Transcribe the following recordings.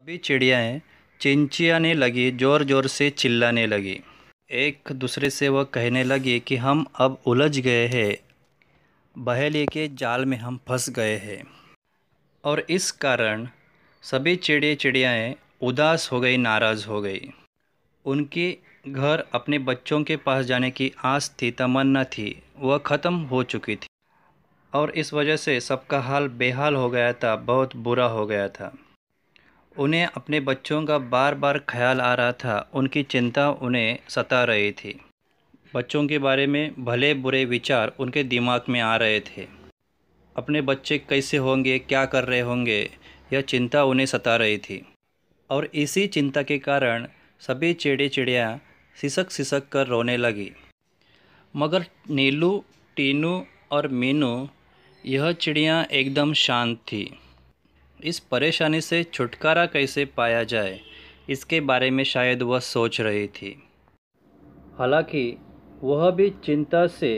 भी चिड़ियाएँ चिंचियाने लगी, ज़ोर ज़ोर से चिल्लाने लगी। एक दूसरे से वह कहने लगी कि हम अब उलझ गए हैं, बहेलिए के जाल में हम फंस गए हैं। और इस कारण सभी चिड़ियाएँ उदास हो गई, नाराज़ हो गई। उनकी घर अपने बच्चों के पास जाने की आस थी, तमन्ना थी, वह ख़त्म हो चुकी थी। और इस वजह से सबका हाल बेहाल हो गया था, बहुत बुरा हो गया था। उन्हें अपने बच्चों का बार बार ख्याल आ रहा था, उनकी चिंता उन्हें सता रही थी। बच्चों के बारे में भले बुरे विचार उनके दिमाग में आ रहे थे। अपने बच्चे कैसे होंगे, क्या कर रहे होंगे, यह चिंता उन्हें सता रही थी। और इसी चिंता के कारण सभी चिड़िया सिसक सिसक कर रोने लगी। मगर नीलू, टीनू और मीनू, यह चिड़िया एकदम शांत थी। इस परेशानी से छुटकारा कैसे पाया जाए, इसके बारे में शायद वह सोच रही थी। हालांकि वह भी चिंता से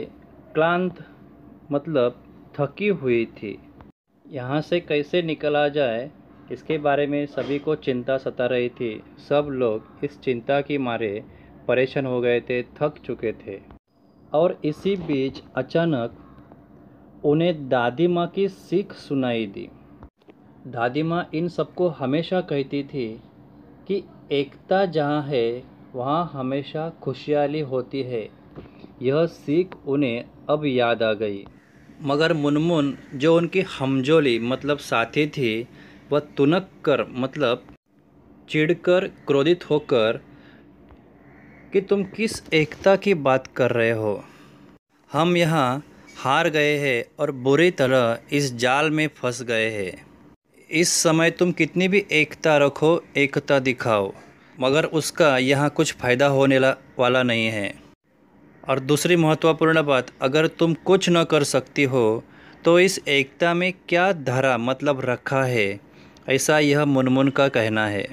क्लांत, मतलब थकी हुई थी। यहाँ से कैसे निकला जाए, इसके बारे में सभी को चिंता सता रही थी। सब लोग इस चिंता की मारे परेशान हो गए थे, थक चुके थे। और इसी बीच अचानक उन्हें दादी माँ की सीख सुनाई दी। दादी माँ इन सबको हमेशा कहती थी कि एकता जहाँ है वहाँ हमेशा खुशहाली होती है। यह सीख उन्हें अब याद आ गई। मगर मुनमुन, जो उनकी हमजोली मतलब साथी थी, वह तुनक कर मतलब चिढ़कर, क्रोधित होकर कि तुम किस एकता की बात कर रहे हो। हम यहाँ हार गए हैं और बुरी तरह इस जाल में फंस गए हैं। इस समय तुम कितनी भी एकता रखो, एकता दिखाओ, मगर उसका यहाँ कुछ फ़ायदा होने वाला नहीं है। और दूसरी महत्वपूर्ण बात, अगर तुम कुछ न कर सकती हो तो इस एकता में क्या धारा मतलब रखा है, ऐसा यह मुनमुन का कहना है।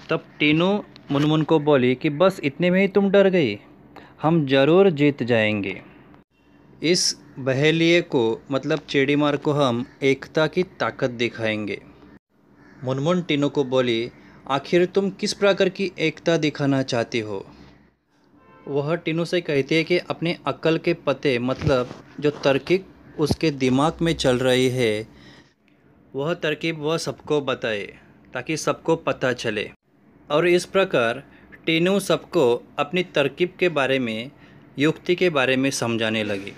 तब टीनू मुनमुन को बोली कि बस इतने में ही तुम डर गई, हम ज़रूर जीत जाएंगे। इस बहेलिए को मतलब चिड़ीमार को हम एकता की ताकत दिखाएंगे। मुनमुन टीनू को बोली, आखिर तुम किस प्रकार की एकता दिखाना चाहती हो। वह टीनू से कहती है कि अपने अक्ल के पते मतलब जो तरकीब उसके दिमाग में चल रही है, वह तरकीब वह सबको बताए ताकि सबको पता चले। और इस प्रकार टीनू सबको अपनी तरकीब के बारे में, युक्ति के बारे में समझाने लगी,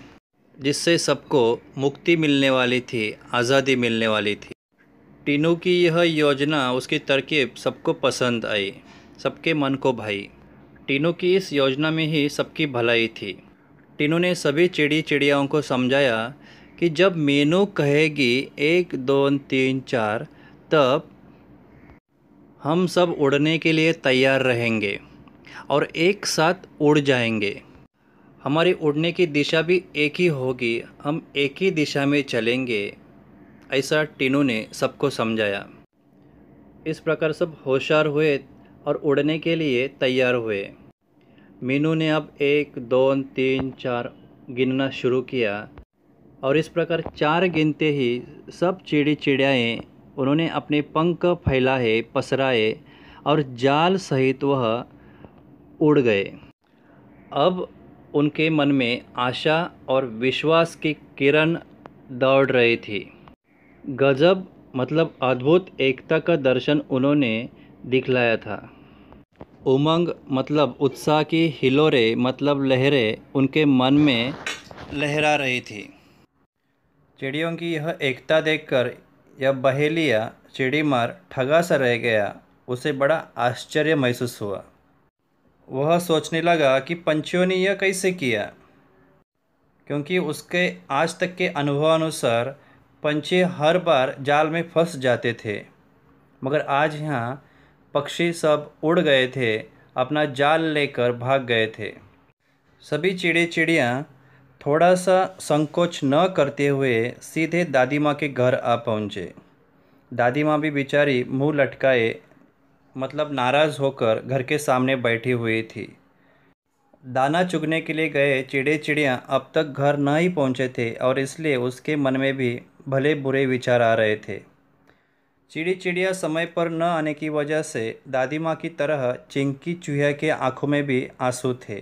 जिससे सबको मुक्ति मिलने वाली थी, आज़ादी मिलने वाली थी। टीनू की यह योजना, उसकी तरकीब सबको पसंद आई, सबके मन को भाई। टीनू की इस योजना में ही सबकी भलाई थी। टीनू ने सभी चिड़ियाओं को समझाया कि जब मीनू कहेगी 1 2 3 4, तब हम सब उड़ने के लिए तैयार रहेंगे और एक साथ उड़ जाएंगे। हमारी उड़ने की दिशा भी एक ही होगी, हम एक ही दिशा में चलेंगे। ऐसा टीनू ने सबको समझाया। इस प्रकार सब होशियार हुए और उड़ने के लिए तैयार हुए। मीनू ने अब 1 2 3 4 गिनना शुरू किया और इस प्रकार 4 गिनते ही सब चिड़ियाएँ उन्होंने अपने पंख फैलाए, पसराए और जाल सहित वह उड़ गए। अब उनके मन में आशा और विश्वास की किरण दौड़ रही थी। गजब मतलब अद्भुत एकता का दर्शन उन्होंने दिखलाया था। उमंग मतलब उत्साह की हिलोरें मतलब लहरें उनके मन में लहरा रही थी। चिड़ियों की यह एकता देखकर यह बहेलिया चिड़ीमार ठगा सा रह गया। उसे बड़ा आश्चर्य महसूस हुआ। वह सोचने लगा कि पंछियों ने यह कैसे किया, क्योंकि उसके आज तक के अनुभवानुसार पंछी हर बार जाल में फंस जाते थे। मगर आज यहाँ पक्षी सब उड़ गए थे, अपना जाल लेकर भाग गए थे। सभी चिड़िया थोड़ा सा संकोच न करते हुए सीधे दादी माँ के घर आ पहुँचे। दादी माँ भी बेचारी मुंह लटकाए मतलब नाराज़ होकर घर के सामने बैठी हुई थी। दाना चुगने के लिए गए चिड़िया अब तक घर न ही पहुँचे थे और इसलिए उसके मन में भी भले बुरे विचार आ रहे थे। चिड़ी चिड़िया समय पर न आने की वजह से दादी माँ की तरह चिंकी चूहिया के आंखों में भी आंसू थे।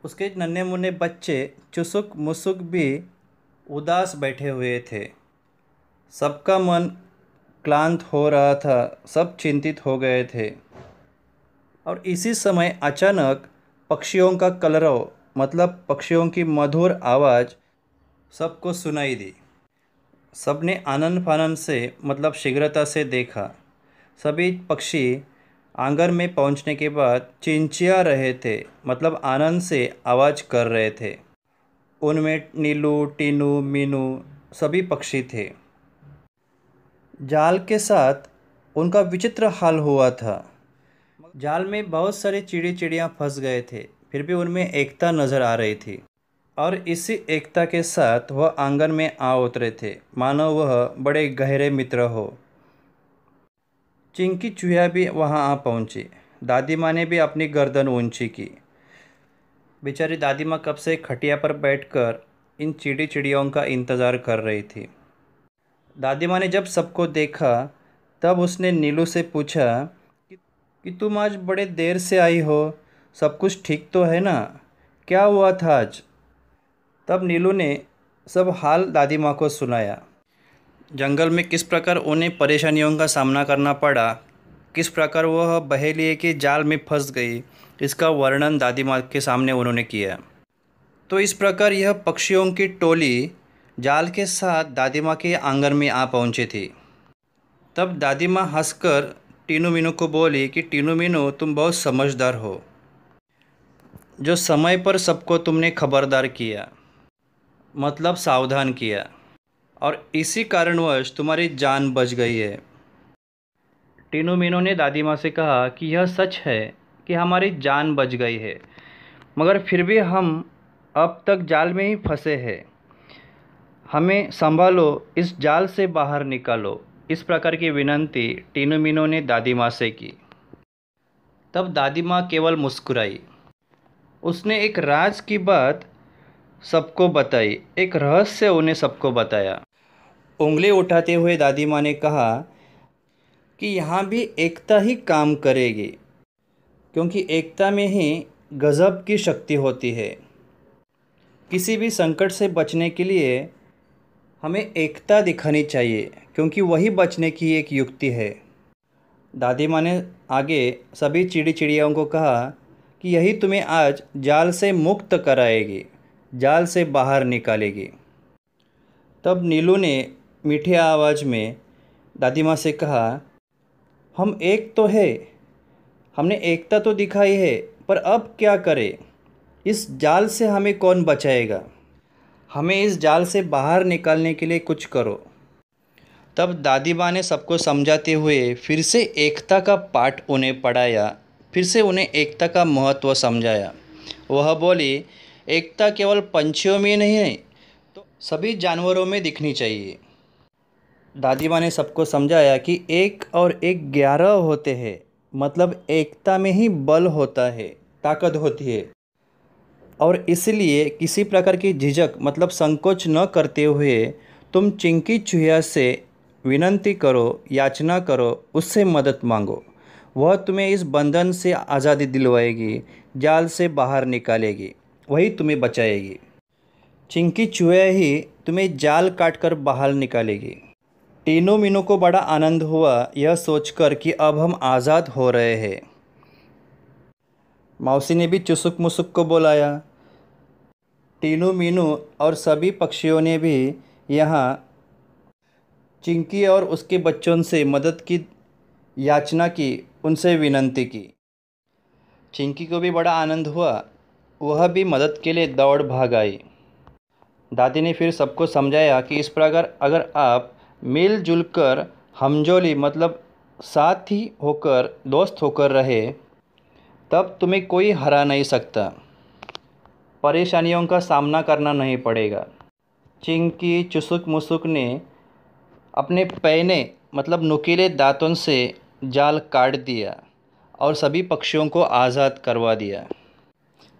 उसके नन्हे मुन्ने बच्चे चुसुक मुसुक भी उदास बैठे हुए थे। सबका मन क्लांत हो रहा था, सब चिंतित हो गए थे। और इसी समय अचानक पक्षियों का कलरव मतलब पक्षियों की मधुर आवाज़ सबको सुनाई दी। सबने आनंद फानन से मतलब शीघ्रता से देखा। सभी पक्षी आंगन में पहुंचने के बाद चिंचिया रहे थे, मतलब आनंद से आवाज़ कर रहे थे। उनमें नीलू, टीनू, मीनू सभी पक्षी थे। जाल के साथ उनका विचित्र हाल हुआ था। जाल में बहुत सारे चिड़ी चिड़ियाँ फंस गए थे, फिर भी उनमें एकता नज़र आ रही थी। और इसी एकता के साथ वह आंगन में आ उतरे थे, मानो वह बड़े गहरे मित्र हो। चिंकी चूहिया भी वहां आ पहुंची। दादी माँ ने भी अपनी गर्दन ऊंची की। बेचारी दादी माँ कब से खटिया पर बैठकर इन चिड़ी चिड़ियों का इंतज़ार कर रही थी। दादी माँ ने जब सबको देखा तब उसने नीलू से पूछा कि तुम आज बड़े देर से आई हो, सब कुछ ठीक तो है ना? क्या हुआ था आज? तब नीलू ने सब हाल दादी माँ को सुनाया। जंगल में किस प्रकार उन्हें परेशानियों का सामना करना पड़ा, किस प्रकार वह बहेलिए के जाल में फंस गई, इसका वर्णन दादी माँ के सामने उन्होंने किया। तो इस प्रकार यह पक्षियों की टोली जाल के साथ दादी माँ के आंगन में आ पहुँची थी। तब दादी माँ हंसकर टीनू मीनू को बोली कि टीनू मीनू, तुम बहुत समझदार हो, जो समय पर सबको तुमने खबरदार किया, मतलब सावधान किया, और इसी कारणवश तुम्हारी जान बच गई है। टीनू मीनू ने दादी माँ से कहा कि यह सच है कि हमारी जान बच गई है, मगर फिर भी हम अब तक जाल में ही फंसे हैं। हमें संभालो, इस जाल से बाहर निकालो। इस प्रकार की विनंती टीनू मीनू ने दादी माँ से की। तब दादी माँ केवल मुस्कुराई। उसने एक राज की बात सबको बताई, एक रहस्य उन्हें सबको बताया। उंगली उठाते हुए दादी माँ ने कहा कि यहाँ भी एकता ही काम करेगी, क्योंकि एकता में ही गज़ब की शक्ति होती है। किसी भी संकट से बचने के लिए हमें एकता दिखानी चाहिए, क्योंकि वही बचने की एक युक्ति है। दादी माँ ने आगे सभी चिड़ी चिड़ियों को कहा कि यही तुम्हें आज जाल से मुक्त कराएगी, जाल से बाहर निकालेगी। तब नीलू ने मीठी आवाज़ में दादी माँ से कहा, हम एक तो है, हमने एकता तो दिखाई है, पर अब क्या करें? इस जाल से हमें कौन बचाएगा? हमें इस जाल से बाहर निकालने के लिए कुछ करो। तब दादी माँ ने सबको समझाते हुए फिर से एकता का पाठ उन्हें पढ़ाया, फिर से उन्हें एकता का महत्व समझाया। वह बोली, एकता केवल पंछियों में नहीं है, तो सभी जानवरों में दिखनी चाहिए। दादी माँ ने सबको समझाया कि एक और एक 11 होते हैं, मतलब एकता में ही बल होता है, ताकत होती है। और इसलिए किसी प्रकार की झिझक मतलब संकोच न करते हुए तुम चिंकी चूहिया से विनंती करो, याचना करो, उससे मदद मांगो। वह तुम्हें इस बंधन से आज़ादी दिलवाएगी, जाल से बाहर निकालेगी, वही तुम्हें बचाएगी। चिंकी चूहिया ही तुम्हें जाल काटकर बाहर निकालेगी। टीनू मीनू को बड़ा आनंद हुआ यह सोचकर कि अब हम आज़ाद हो रहे हैं। मौसी ने भी चुसुक मुसुक को बुलाया। टीनू मीनू और सभी पक्षियों ने भी यहाँ चिंकी और उसके बच्चों से मदद की याचना की, उनसे विनंती की। चिंकी को भी बड़ा आनंद हुआ, वह भी मदद के लिए दौड़ भाग आई। दादी ने फिर सबको समझाया कि इस प्रकार अगर आप मिलजुल कर हमजोली मतलब साथ ही होकर दोस्त होकर रहे, तब तुम्हें कोई हरा नहीं सकता, परेशानियों का सामना करना नहीं पड़ेगा। चिंकी चुसुक मुसुक ने अपने पैने मतलब नुकीले दांतों से जाल काट दिया और सभी पक्षियों को आज़ाद करवा दिया।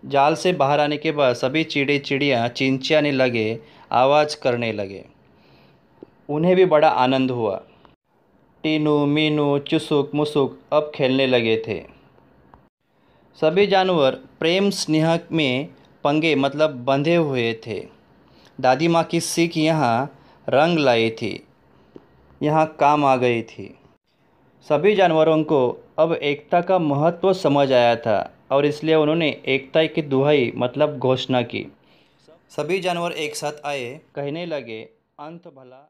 जाल से बाहर आने के बाद सभी चिड़ी चिड़ियाँ चिंचियाने लगे, आवाज़ करने लगे। उन्हें भी बड़ा आनंद हुआ। टीनू, मीनू, चुसुक, मुसुक अब खेलने लगे थे। सभी जानवर प्रेम स्नेह में पंगे मतलब बंधे हुए थे। दादी माँ की सीख यहाँ रंग लाई थी, यहाँ काम आ गई थी। सभी जानवरों को अब एकता का महत्व समझ आया था और इसलिए उन्होंने एकता की दुहाई मतलब घोषणा की। सभी जानवर एक साथ आए, कहने लगे, अंत भला